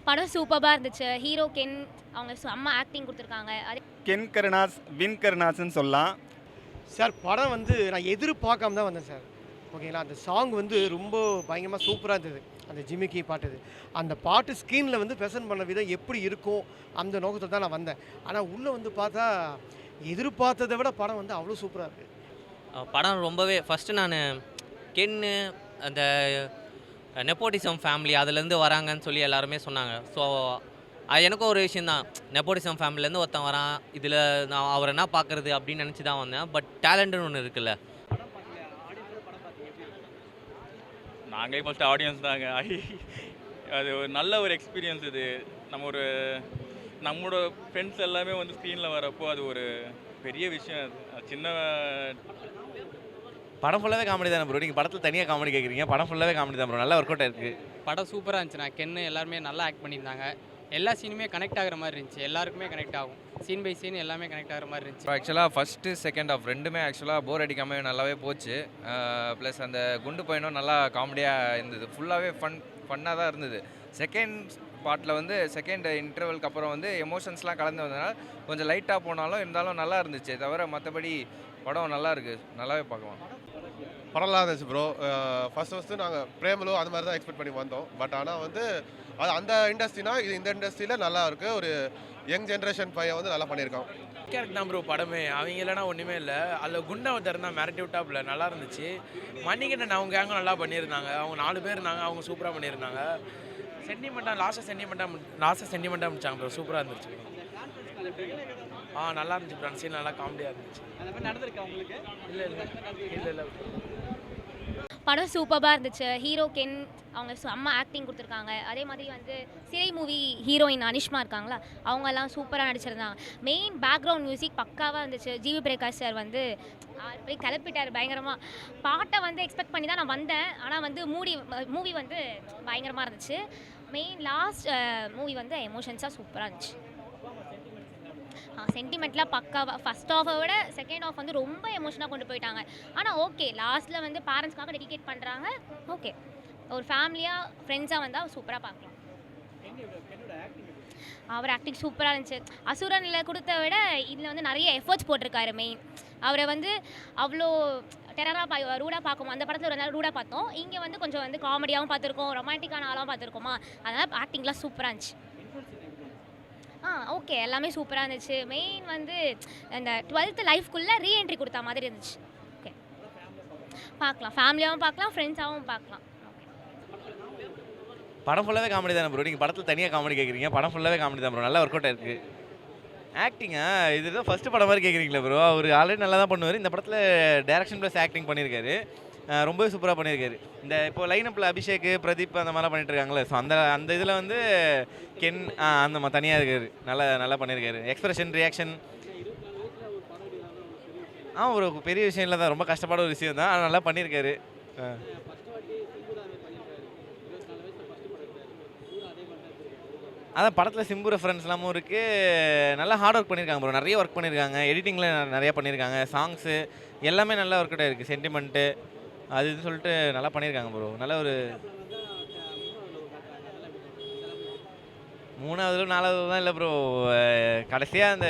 படம் சூப்பராக இருந்துச்சு. ஹீரோ கென் அவங்க செம்ம ஆக்டிங் கொடுத்துருக்காங்க. அதே கென் கருணாஸ் வின் கருணாஸ்ன்னு சொல்லலாம். சார் படம் வந்து நான் எதிர்பார்க்காம தான் வந்தேன் சார். ஓகேங்களா, அந்த சாங் வந்து ரொம்ப பயங்கரமாக சூப்பராக இருந்தது. அந்த ஜிமிக்கி பாட்டு, அந்த பாட்டு ஸ்க்ரீனில் வந்து ப்ரெசென்ட் பண்ண விதம் எப்படி இருக்கும் அந்த நோக்கத்தில் தான் நான் வந்தேன். ஆனால் உள்ளே வந்து பார்த்தா எதிர்பார்த்ததை விட படம் வந்து அவ்வளோ சூப்பராக இருக்குது. படம் ரொம்பவே ஃபஸ்ட்டு நான் கென்னு அந்த நெப்போட்டிசம் ஃபேமிலி அதுலேருந்து வராங்கன்னு சொல்லி எல்லாருமே சொன்னாங்க. ஸோ எனக்கும் ஒரு விஷயந்தான், நெப்போட்டிசம் ஃபேமிலிலேருந்து ஒருத்தன் வரான், இதில் நான் அவர் என்ன பார்க்குறது அப்படின்னு நினச்சி தான் வந்தேன். பட் டேலண்ட்டுன்னு ஒன்று இருக்குல்ல. நாங்களே ஃபஸ்ட்டு ஆடியன்ஸ் தாங்க. அது ஒரு நல்ல ஒரு எக்ஸ்பீரியன்ஸ். இது நம்மளோட ஃப்ரெண்ட்ஸ் எல்லாமே வந்து ஸ்க்ரீனில் வரப்போ அது ஒரு பெரிய விஷயம். அது சின்ன படம் ஃபுல்லாகவே காமெடி தானே ப்ரோ. நீங்கள் படத்தில் தனியாக காமெடி கேட்குறீங்க, படம் ஃபுல்லாகவே காமெடி தான் ப்ரோ. நல்லா ஒர்க் அவுட் ஆயிருக்கு. படம் சூப்பராக இருந்துச்சு. நான் கென்னு எல்லாருமே நல்லா ஆக்ட் பண்ணியிருந்தாங்க. எல்லா சீனுமே கனெக்ட் ஆகிற மாதிரி இருந்துச்சு. எல்லாருக்குமே கனெக்ட் ஆகும். சீன் பை சீன் எல்லாமே கனெக்ட் ஆகிற மாதிரி இருந்துச்சு. ஆக்சுவலாக ஃபஸ்ட்டு செகண்ட் ஆஃப் ரெண்டுமே ஆக்சுவலாக போர் அடிக்காமல் நல்லாவே போச்சு. ப்ளஸ் அந்த குண்டு பையனும் நல்லா காமெடியாக இருந்தது. ஃபுல்லாகவே ஃபன்னாக தான் இருந்தது. செகண்ட் பார்ட்டில் வந்து செகண்ட் இன்டர்வலுக்கு அப்புறம் வந்து எமோஷன்ஸ்லாம் கலந்து வந்ததுனால கொஞ்சம் லைட்டாக போனாலும் இருந்தாலும் நல்லா இருந்துச்சு. தவிர மற்றபடி படம் நல்லா இருக்குது, நல்லாவே பார்க்கலாம். பரவாயில்ல இருந்துச்சு ப்ரோ. ஃபஸ்ட்டு நாங்கள் பிரேமலோ அது மாதிரி தான் எக்ஸ்பெக்ட் பண்ணி வந்தோம். பட் ஆனால் வந்து அது அந்த இண்டஸ்ட்ரினா இது இந்த இண்டஸ்ட்ரியில் நல்லா இருக்குது. ஒரு யங் ஜென்ரேஷன் பையன் வந்து நல்லா பண்ணியிருக்கான். கேரக்டர் தான் ப்ரோ படமே. அவங்க இல்லைனா ஒன்றுமே இல்லை. அதில் குண்டா ஒருத்தர் தான் மிரட்டி விட்டாப்புல நல்லா இருந்துச்சு. மணிகண்டன் அவங்க கேங்கும் நல்லா பண்ணியிருந்தாங்க. அவங்க 4 பேர் இருந்தாங்க, அவங்க சூப்பராக பண்ணியிருந்தாங்க. லாஸ்ட்டாக சென்டிமெண்ட்டாக முடிச்சாங்க ப்ரோ. சூப்பராக இருந்துச்சு. நல்லா இருந்துச்சு ப்ரோ. சீன் நல்லா காமெடியாக இருந்துச்சு. இல்லை படம் சூப்பராக இருந்துச்சு. ஹீரோ கென் அவங்க செம்ம ஆக்டிங் கொடுத்துருக்காங்க. அதே மாதிரி வந்து சிறை மூவி ஹீரோயின் அனிஷ்மா இருக்காங்களா, அவங்கெல்லாம் சூப்பராக நடிச்சிருந்தாங்க. மெயின் பேக்ரவுண்ட் மியூசிக் பக்காவாக இருந்துச்சு. ஜிவி பிரகாஷ் சார் வந்து போய் கிளப்பிட்டார் பயங்கரமாக. பாட்டை வந்து எக்ஸ்பெக்ட் பண்ணி தான் நான் வந்தேன். ஆனால் வந்து மூவி வந்து பயங்கரமாக இருந்துச்சு. மெயின் லாஸ்ட் மூவி வந்து எமோஷன்ஸாக சூப்பராக இருந்துச்சு. சென்டிமெண்ட்லாம் பக்காவாக ஃபஸ்ட் ஆஃபை விட செகண்ட் ஆஃப் வந்து ரொம்ப எமோஷனாக கொண்டு போயிட்டாங்க. ஆனால் ஓகே, லாஸ்ட்டில் வந்து பேரண்ட்ஸ்க்காக டெடிகேட் பண்ணுறாங்க. ஓகே, ஒரு ஃபேமிலியாக ஃப்ரெண்ட்ஸாக வந்தால் சூப்பராக பார்க்கலாம். அவர் ஆக்டிங் சூப்பராக இருந்துச்சு. அசுரனில் கொடுத்த விட இதில் வந்து நிறைய எஃபர்ட்ஸ் போட்டிருக்காரு. மெயின் அவரை வந்து அவ்வளோ டெரராக ரூடாக பார்க்குமா, அந்த படத்தில் ஒரு நாள் ரூடாக பார்த்தோம். இங்கே வந்து கொஞ்சம் வந்து காமெடியாகவும் பார்த்துருக்கோம், ரொமான்டிக்கான ஆளாகவும் பார்த்துருக்கோமா. அதனால் ஆக்டிங்லாம் சூப்பராக இருந்துச்சு. ஓகே, எல்லாமே சூப்பராக இருந்துச்சு. மெயின் வந்து அந்த 12th லைஃப்குள்ளே ரீஎன்ட்ரி கொடுத்த மாதிரி இருந்துச்சு. ஓகே, பார்க்கலாம், ஃபேமிலியாகவும் பார்க்கலாம், ஃப்ரெண்ட்ஸாகவும் பார்க்கலாம். படம் ஃபுல்லாகவே காமெடி தானே ப்ரோ. நீங்கள் படத்தில் தனியாக காமெடி கேட்குறீங்க, படம் ஃபுல்லாகவே காமெடி தான் ப்ரோ. நல்லா ஒர்க் அவுட் ஆயிருக்கு. ஆக்டிங்கா இதுதான் ஃபஸ்ட்டு படம் மாதிரி கேட்குறீங்களா ப்ரோ. அவர் ஆல்ரெடி நல்லா தான் பண்ணுவார். இந்த படத்தில் டேரக்ஷன் ப்ளஸ் ஆக்டிங் பண்ணியிருக்காரு. ரொம்பவே சூப்பராக பண்ணியிருக்காரு. இந்த இப்போ லைனப்பில் அபிஷேக், பிரதீப் அந்த மாதிரிலாம் பண்ணிட்டு இருக்காங்களே. ஸோ அந்த இதில் வந்து கென் அந்த தனியாக இருக்காரு. நல்லா பண்ணியிருக்காரு. எக்ஸ்பிரஷன், ரியாக்ஷன் ஒரு பெரிய விஷயம் இல்லை தான், ரொம்ப கஷ்டப்பட ஒரு விஷயம் தான். ஆனால் நல்லா பண்ணியிருக்காரு. அதான் படத்தில் சிம்பு ரெஃபரன்ஸ்லாமும் இருக்குது. நல்லா ஹார்ட் ஒர்க் பண்ணியிருக்காங்க ப்ரோ. நிறைய ஒர்க் பண்ணியிருக்காங்க. எடிட்டிங்கில் நிறையா பண்ணியிருக்காங்க. சாங்ஸு எல்லாமே நல்லா ஒர்க் அவுட் ஆகிருக்கு. சென்டிமெண்ட்டு அது இதுன்னு சொல்லிட்டு நல்லா பண்ணியிருக்காங்க ப்ரோ. நல்ல ஒரு 3வது 4வது தான் இல்லை ப்ரோ. கடைசியாக அந்த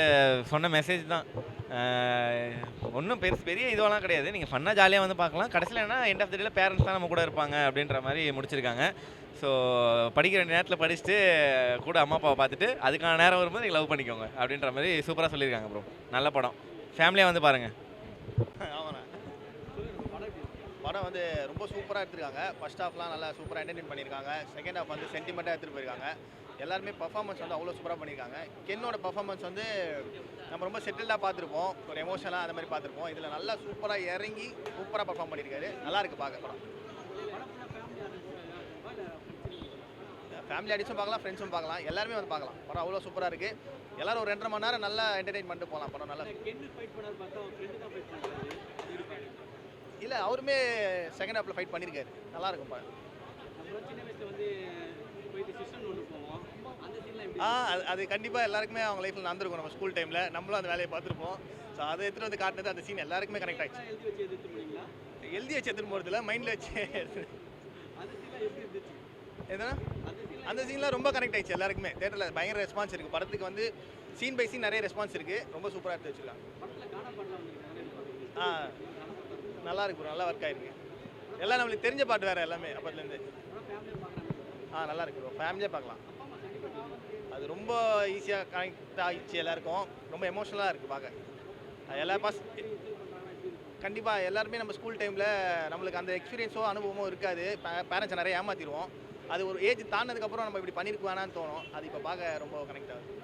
சொன்ன மெசேஜ் தான். ஒன்றும் பெரிய இதுவெல்லாம் கிடையாது. நீங்கள் ஃபன்னாக ஜாலியாக வந்து பார்க்கலாம். கடைசியில் என்ன, எண்ட் ஆஃப் த டேல பேரண்ட்ஸ் தான் நம்ம கூட இருப்பாங்க அப்படின்ற மாதிரி முடிச்சிருக்காங்க. ஸோ படிக்கிற வேண்டிய நேரத்தில் படிச்சுட்டு கூட அம்மா அப்பாவை பார்த்துட்டு அதுக்கான நேரம் வரும்போது நீங்கள் லவ் பண்ணிக்கோங்க அப்படின்ற மாதிரி சூப்பராக சொல்லியிருக்காங்க ப்ரோ. நல்ல படம், ஃபேமிலியாக வந்து பாருங்கள். ஆமாண்ணா, படம் வந்து ரொம்ப சூப்பராக எடுத்துருக்காங்க. ஃபர்ஸ்ட் ஹாஃப்லாம் நல்லா சூப்பராக என்டர்டெயின் பண்ணியிருக்காங்க. செகண்ட் ஹாஃப் வந்து சென்டிமெண்ட்டாக எடுத்துகிட்டு போயிருக்காங்க. எல்லாருமே பர்ஃபார்மன்ஸ் வந்து அவ்வளோ சூப்பராக பண்ணியிருக்காங்க. கென்னோட பர்ஃபார்மன்ஸ் வந்து நம்ம ரொம்ப செட்டில்டாக பார்த்துருப்போம், ஒரு எமோஷனலாக அந்த மாதிரி பார்த்துருப்போம். இதில் நல்லா சூப்பராக இறங்கி சூப்பராக பர்ஃபார்ம் பண்ணியிருக்காரு. நல்லா இருக்குது பார்க்க படம். ஃபேமிலி அடிச்சும் பார்க்கலாம், ஃப்ரெண்ட்ஸும் பார்க்கலாம், எல்லாருமே வந்து பார்க்கலாம். படம் அவ்வளோ சூப்பராக இருக்குது. எல்லோரும் ஒரு 2.5 மணி நேரம் நல்லா என்டர்டெயின் பண்ணிட்டு போகலாம். படம் நல்லா இல்லை, அவருமே செகண்ட் ஹாஃபில் ஃபைட் பண்ணியிருக்காரு. நல்லாயிருக்கும் படம். அது கண்டிப்பாக எல்லாருக்குமே அவங்க லைஃப்பில் நடந்திருக்கும். நம்ம ஸ்கூல் டைமில் நம்மளும் அந்த வேலையை பார்த்துருப்போம். ஸோ அதை எடுத்துகிட்டு வந்து காட்டினது அந்த சீன் எல்லாருக்குமே கனெக்ட் ஆகிடுச்சு. எழுதி வச்சு எடுத்துகிட்டு போகிறதுல மைண்டில் வச்சு எதுனா அந்த சீன்லாம் ரொம்ப கனெக்ட் ஆயிடுச்சு எல்லாருக்குமே. தேட்டரில் பயங்கர ரெஸ்பான்ஸ் இருக்குது. படத்துக்கு வந்து சீன் பை சீன் நிறைய ரெஸ்பான்ஸ் இருக்குது. ரொம்ப சூப்பராக எடுத்து வச்சுருக்காங்க. நல்லா இருக்கு ப்ரோ, நல்லா ஒர்க் ஆயிருக்கு. எல்லாம் நம்மளுக்கு தெரிஞ்ச பாட்டு வேறு எல்லாமே அப்போதுலேருந்து. நல்லா இருக்கு ப்ரோ, ஃபேமிலியாக பார்க்கலாம். அது ரொம்ப ஈஸியாக கனெக்ட் ஆகிடுச்சு எல்லாருக்கும். ரொம்ப எமோஷ்னலாக இருக்குது பார்க்க. எல்லா கண்டிப்பாக எல்லாருமே நம்ம ஸ்கூல் டைமில் நம்மளுக்கு அந்த எக்ஸ்பீரியன்ஸோ அனுபவமோ இருக்காது. பேரண்ட்ஸை நிறைய ஏமாற்றிடுவோம். அது ஒரு ஏஜ் தாண்டினதுக்கப்புறம் நம்ம இப்படி பண்ணியிருக்குவானான்னு தோணும். அது இப்போ பார்க்க ரொம்ப கனெக்ட் ஆகுது.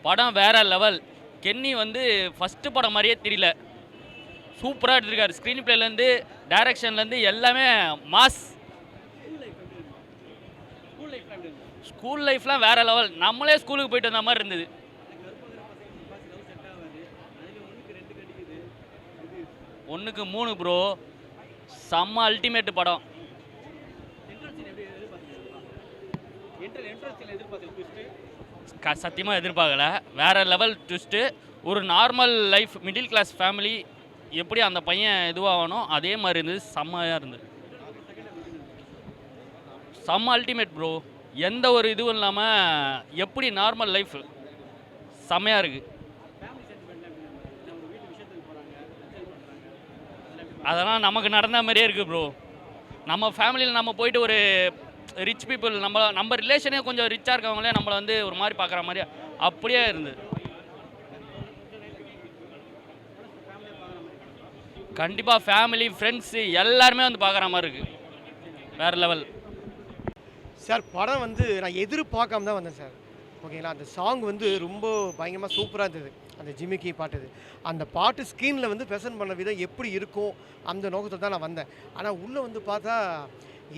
படம் வேற லெவல். கென்னி வந்து ஃபஸ்ட்டு படம் மாதிரியே தெரியல, சூப்பராக எடுத்திருக்காரு. ஸ்க்ரீன் பிளேலேருந்து டைரக்ஷன்லேருந்து எல்லாமே மாஸ். ஸ்கூல் லைஃப்லாம் வேற லெவல். நம்மளே ஸ்கூலுக்கு போயிட்டு வந்த மாதிரி இருந்தது. ஒன்றுக்கு 3 ப்ரோ, செம்ம அல்டிமேட் படம். சத்தியமாக எதிர்பார்க்கல. வேற லெவல் ட்விஸ்ட்டு. ஒரு normal life middle class family எப்படி அந்த பையன் இதுவாகணும் அதே மாதிரி இருந்தது. செம்மையாக இருந்தது. செம்ம அல்டிமேட் ப்ரோ. எந்த ஒரு இதுவும் இல்லாமல் எப்படி நார்மல் லைஃப் செம்மையாக இருக்குது. அதெல்லாம் நமக்கு நடந்த மாதிரியே இருக்குது ப்ரோ. நம்ம ஃபேமிலியில் நம்ம போயிட்டு ஒரு ரிச் பீப்புள் நம்ம ரிலேஷனே கொஞ்சம் ரிச்சாக இருக்கவங்களே நம்மளை வந்து ஒரு மாதிரி பார்க்குற மாதிரி அப்படியே இருந்தது. கண்டிப்பாக ஃபேமிலி ஃப்ரெண்ட்ஸு எல்லாருமே வந்து பார்க்குற மாதிரி இருக்குது. வேறு லெவல் சார். படம் வந்து நான் எதிர்பார்க்காம தான் வந்தேன் சார். ஓகேங்களா, அந்த சாங் வந்து ரொம்ப பயங்கரமாக சூப்பராக இருந்தது. அந்த ஜிமிக்கி பாட்டு, அந்த பாட்டு ஸ்க்ரீனில் வந்து ப்ரெசென்ட் பண்ண விதம் எப்படி இருக்கும் அந்த நோக்கத்தில் தான் நான் வந்தேன். ஆனால் உள்ளே வந்து பார்த்தா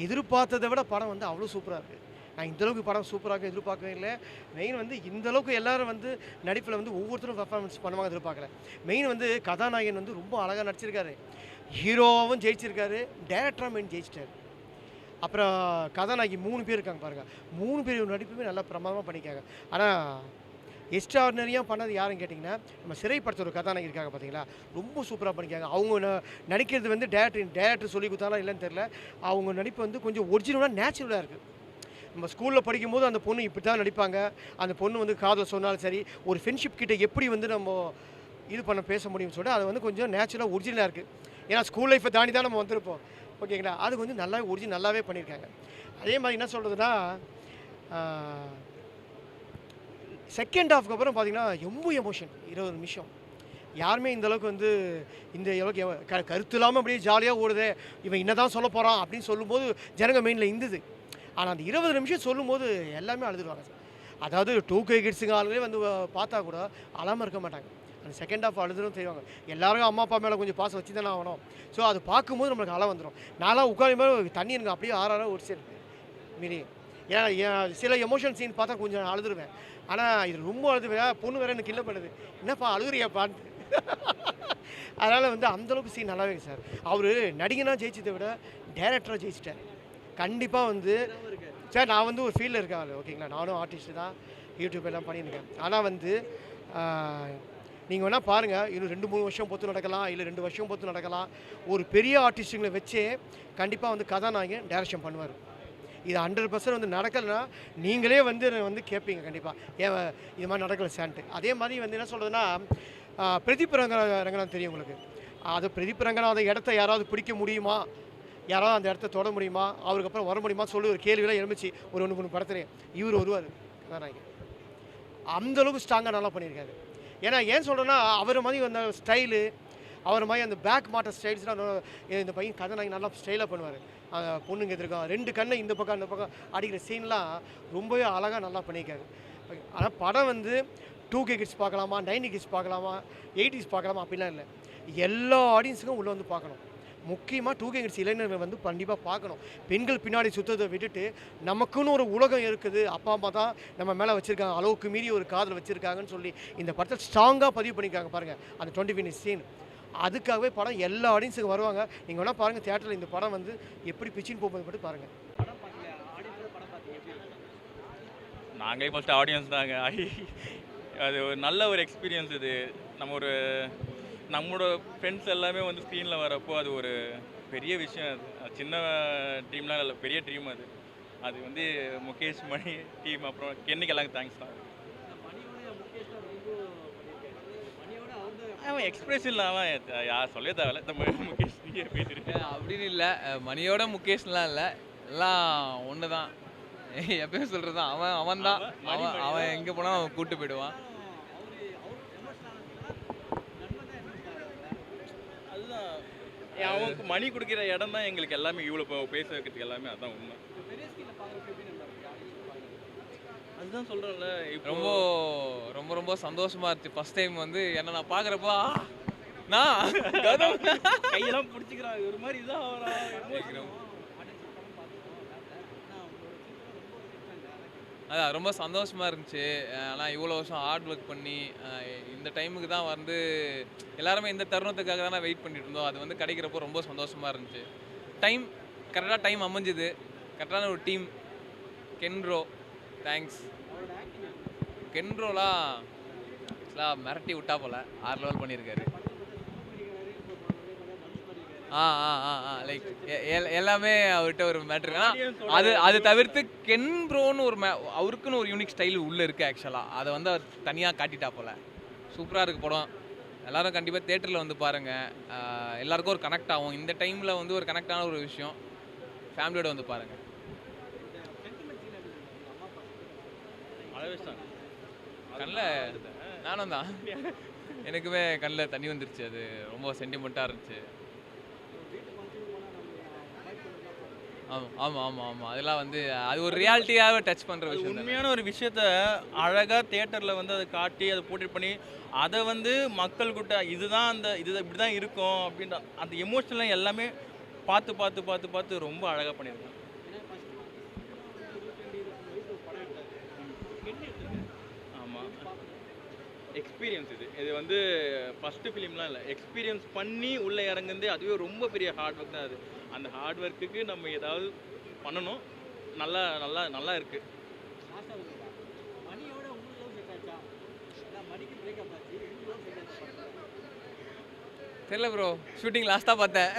எதிர்பார்த்ததை விட படம் வந்து அவ்வளோ சூப்பராக இருக்குது. நான் இந்தளவுக்கு படம் சூப்பராக எதிர்பார்க்கவே இல்லை. மெயின் வந்து இந்தளவுக்கு எல்லோரும் வந்து நடிப்பில் வந்து ஒவ்வொருத்தரும் பர்ஃபார்மன்ஸ் பண்ணுவாங்க எதிர்பார்க்கல. மெயின் வந்து கதாநாயகன் வந்து ரொம்ப அழகாக நடிச்சிருக்காரு. ஹீரோவும் ஜெயிச்சிருக்காரு, டேரக்டராக மெயின் ஜெயிச்சிட்டாரு. அப்புறம் கதாநாயகி 3 பேர் இருக்காங்க பாருங்கள். 3 பேர் நடிப்புமே நல்லா பிரமாதமாக பண்ணியிருக்காங்க. ஆனால் எக்ஸ்ட்ராடினரியாக பண்ணது யாருன்னு கேட்டிங்கன்னா நம்ம சிறைப்படுத்த ஒரு கதாநாயகி இருக்காங்க பார்த்தீங்களா, ரொம்ப சூப்பராக பண்ணிக்காங்க. அவங்க நடிக்கிறது வந்து டேரக்டர் சொல்லி கொடுத்தாலும் இல்லைன்னு தெரில. அவங்க நடிப்பு வந்து கொஞ்சம் ஒரிஜினலாக நேச்சுரலாக இருக்குது. நம்ம ஸ்கூலில் படிக்கும்போது அந்த பொண்ணு இப்படி தான் நடிப்பாங்க. அந்த பொண்ணு வந்து காதல் சொன்னாலும் சரி, ஒரு ஃப்ரெண்ட்ஷிப் கிட்ட எப்படி வந்து நம்ம இது பண்ண பேச முடியும்னு சொல்லிட்டு அது வந்து கொஞ்சம் நேச்சுரலாக ஒரிஜினலாக இருக்குது. ஏன்னா ஸ்கூல் லைஃப்பை தாண்டி தான் நம்ம வந்திருப்போம். ஓகேங்களா, அது கொஞ்சம் நல்லாவே பண்ணியிருக்காங்க. அதே மாதிரி என்ன சொல்கிறதுனா செகண்ட் ஹாஃப்க்கு அப்புறம் பார்த்தீங்கன்னா ரொம்ப எமோஷன். 20 நிமிஷம் யாருமே இந்தளவுக்கு வந்து இந்த அளவுக்கு கருத்து இல்லாமல் அப்படியே ஜாலியாக ஓடுதே, இவன் என்ன தான் சொல்ல போகிறான் அப்படின்னு சொல்லும்போது ஜனங்க மெயினில் இருந்தது. ஆனால் அந்த 20 நிமிஷம் சொல்லும்போது எல்லாமே அழுதுருவாங்க சார். அதாவது 2K கிட்ஸுங்க ஆளுங்களே வந்து பார்த்தா கூட அழாமல் இருக்க மாட்டாங்க. அந்த செகண்ட் ஹாஃப் அழுதுன்னு தெரிவாங்க. எல்லாருக்கும் அம்மா அப்பா மேலே கொஞ்சம் பாசம் வச்சு தானே ஆகணும். ஸோ அது பார்க்கும்போது நம்மளுக்கு அழ வந்துடும். நான்லாம் உட்காந்து மேலே தண்ணி எனக்கு அப்படியே ஆறார ஒரு சரி மீறி. ஏன்னா சில எமோஷன் சீன் பார்த்தா கொஞ்சம் அழுதுருவேன். ஆனால் இது ரொம்ப அழுதுவேன். பொண்ணு வேறு எனக்கு இல்லை பண்ணுது, என்னப்பா அழுகுறியாப்பான்னு. அதனால் வந்து அந்தளவுக்கு சீன் நல்லாவே சார். அவர் நடிகனாக ஜெயிச்சதை விட டேரக்டராக ஜெயிச்சிட்டார். கண்டிப்பாக வந்து சார் நான் வந்து ஒரு ஃபீல்டில் இருக்கேன். ஓகேங்களா, நானும் ஆர்டிஸ்ட்டு தான், யூடியூப் எல்லாம் பண்ணியிருக்கேன். ஆனால் வந்து நீங்கள் வேணால் பாருங்கள், இன்னும் 2-3 வருஷம் பொறுத்து நடக்கலாம், இல்லை 2 வருஷம் பொறுத்து நடக்கலாம். ஒரு பெரிய ஆர்டிஸ்ட்டுங்களை வச்சே கண்டிப்பாக வந்து கதாநாயகன் டைரக்ஷன் பண்ணுவார். இது 100% வந்து நடக்கலைன்னா நீங்களே வந்து கேட்பீங்க கண்டிப்பாக, ஏன் இது மாதிரி நடக்கலை சான்ட்டு. அதே மாதிரி வந்து என்ன சொல்கிறதுனா பிரதீப் ரங்கநாதன் தெரியும் உங்களுக்கு. அது பிரதீப் ரங்கநாதன் இடத்த யாராவது பிடிக்க முடியுமா, யாராவது அந்த இடத்த தொட முடியுமா, அவருக்கு அப்புறம் வர முடியுமா சொல்லி ஒரு கேள்வியெல்லாம் எழுந்துச்சு ஒரு 2-3 படத்துலேயே. இவர் வருவார் கதாநாயகன். அந்தளவுக்கு ஸ்ட்ராங்காக நல்லா பண்ணியிருக்காரு. ஏன்னா ஏன் சொல்கிறேன்னா அவர் மாதிரி அந்த ஸ்டைலு, அவர் மாதிரி அந்த பேக் மாட்ட ஸ்டைல்ஸ்லாம் இந்த பையன் கதாநாயகன் நல்லா ஸ்டைலாக பண்ணுவார். பொண்ணுங்க எதிர்க்கும் 2 கண்ணை இந்த பக்கம் அந்த பக்கம் அடிக்கிற சீன்லாம் ரொம்பவே அழகாக நல்லா பண்ணியிருக்காரு. ஆனால் படம் வந்து 2K கிட்ஸ் பார்க்கலாமா, 90 கிட்ஸ் பார்க்கலாமா, 80s பார்க்கலாமா அப்படிலாம் இல்லை. எல்லா ஆடியன்ஸுக்கும் உள்ளே வந்து பார்க்கணும். முக்கியமாக 2K கிட்ஸ் இளைஞர்கள் வந்து கண்டிப்பாக பார்க்கணும். பெண்கள் பின்னாடி சுற்றத்தை விட்டுட்டு நமக்குன்னு ஒரு உலகம் இருக்குது, அப்பா அம்மா தான் நம்ம மேலே வச்சுருக்காங்க, அளவுக்கு மீறி ஒரு காதல் வச்சுருக்காங்கன்னு சொல்லி இந்த படத்தை ஸ்ட்ராங்காக பதிவு பண்ணியிருக்காங்க பாருங்கள். அந்த 20 minutes சீன் அதுக்காகவே படம் எல்லா ஆடியன்ஸுக்கும் வருவாங்க. நீங்கள் வேணால் பாருங்கள், தியேட்டரில் இந்த படம் வந்து எப்படி பிச்சின்னு போகும்போது மட்டும் பாருங்கள். நாங்களே ஃபஸ்ட்டு ஆடியன்ஸ் தாங்க. அது ஒரு நல்ல ஒரு எக்ஸ்பீரியன்ஸ். இது நம்ம ஒரு நம்மளோட ஃப்ரெண்ட்ஸ் எல்லாமே வந்து ஸ்க்ரீனில் வரப்போ அது ஒரு பெரிய விஷயம். அது சின்ன ட்ரீம்லாம் இல்லை, பெரிய ட்ரீம் அது. அது வந்து முகேஷ் மணி டீம் அப்புறம் கென்னுக்கு எல்லாம் தேங்க்ஸ் தான். அவன் எக்ஸ்பிரஷன் அவன் யார் சொல்லவே தேவையில்ல. இந்த மாதிரி முகேஷ் நீங்க பேசிருக்கேன் அப்படின்னு இல்லை, மணியோட முகேஷ்லாம் இல்லை, எல்லாம் ஒன்று தான். எப்பயும் சொல்கிறது தான், அவன் தான், அவன் எங்கே போனால் அவன் கூப்பிட்டு போயிடுவான். அதுதான் அவனுக்கு மணி கொடுக்குற இடம் தான் எங்களுக்கு எல்லாமே இவ்வளோ பேச வைக்கிறதுக்கு எல்லாமே அதான் உண்மை. அதுதான் சொல்கிறேன்ல, ரொம்ப ரொம்ப ரொம்ப சந்தோஷமாக இருந்துச்சு. ஃபஸ்ட் டைம் வந்து என்ன நான் பார்க்குறப்போ நான் கையெல்லாம் பிடிச்சிக்கிறாங்க ஒரு மாதிரி இதான் அதான் ரொம்ப சந்தோஷமாக இருந்துச்சு. ஆனால் இவ்வளோ வருஷம் ஹார்ட் ஒர்க் பண்ணி இந்த டைமுக்கு தான் வந்து எல்லாருமே இந்த தருணத்துக்காக தானே வெயிட் பண்ணிட்டு இருந்தோம். அது வந்து கிடைக்கிறப்போ ரொம்ப சந்தோஷமாக இருந்துச்சு. கரெக்டாக டைம் அமைஞ்சுது, கரெக்டான ஒரு டீம். கென்ரோ தேங்க்ஸ். கென்ரோலாம் மிரட்டி விட்டா போல் 6 லெவல் பண்ணியிருக்காரு. லைக் எல்லாமே அவர்கிட்ட ஒரு மேட்ரு. அது தவிர்த்து கென்ப்ரோன்னு ஒரு அவருக்குன்னு ஒரு யூனிக் ஸ்டைல் உள்ளே இருக்குது ஆக்சுவலாக. அதை வந்து அவர் தனியாக காட்டிட்டா போல். சூப்பராக இருக்குது படம். எல்லோரும் கண்டிப்பாக தேட்டரில் வந்து பாருங்கள். எல்லாருக்கும் ஒரு கனெக்ட் ஆகும். இந்த டைமில் வந்து ஒரு கனெக்டான ஒரு விஷயம். ஃபேமிலியோட வந்து பாருங்கள். கண்ணில் நானும் தான், எனக்குமே கண்ணில் தண்ணி வந்துருச்சு. அது ரொம்ப சென்டிமெண்ட்டாக இருந்துச்சு. ஆமாம் அதெல்லாம் வந்து அது ஒரு ரியாலிட்டியாகவே டச் பண்ணுற விஷயம். உண்மையான ஒரு விஷயத்த அழகாக தேட்டரில் வந்து அதை காட்டி அதை போர்ட்ரேட் பண்ணி அதை வந்து மக்கள்கிட்ட இதுதான் இப்படி தான் இருக்கும் அப்படின்ற அந்த எமோஷனலாம் எல்லாமே பார்த்து ரொம்ப அழகாக பண்ணியிருக்கேன். ஆமாம், எக்ஸ்பீரியன்ஸ் இது வந்து ஃபஸ்ட்டு ஃபிலிம்லாம் இல்லை, எக்ஸ்பீரியன்ஸ் பண்ணி உள்ளே இறங்குந்து அதுவே ரொம்ப பெரிய ஹார்ட் ஒர்க் தான். அது அந்த ஹார்ட் ஒர்க்குக்கு நம்ம ஏதாவது பண்ணணும். நல்லா இருக்குது. தெரியல ப்ரோ, ஷூட்டிங் லாஸ்ட்டாக பார்த்தேன்.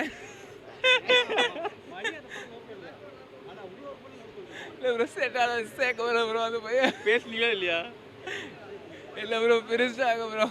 இல்லை ப்ரோ, சேர்க்க ப்ரோ அது போய் பேசுனீங்களா இல்லையா? இல்லை ப்ரோ, பெருசாக ப்ரோ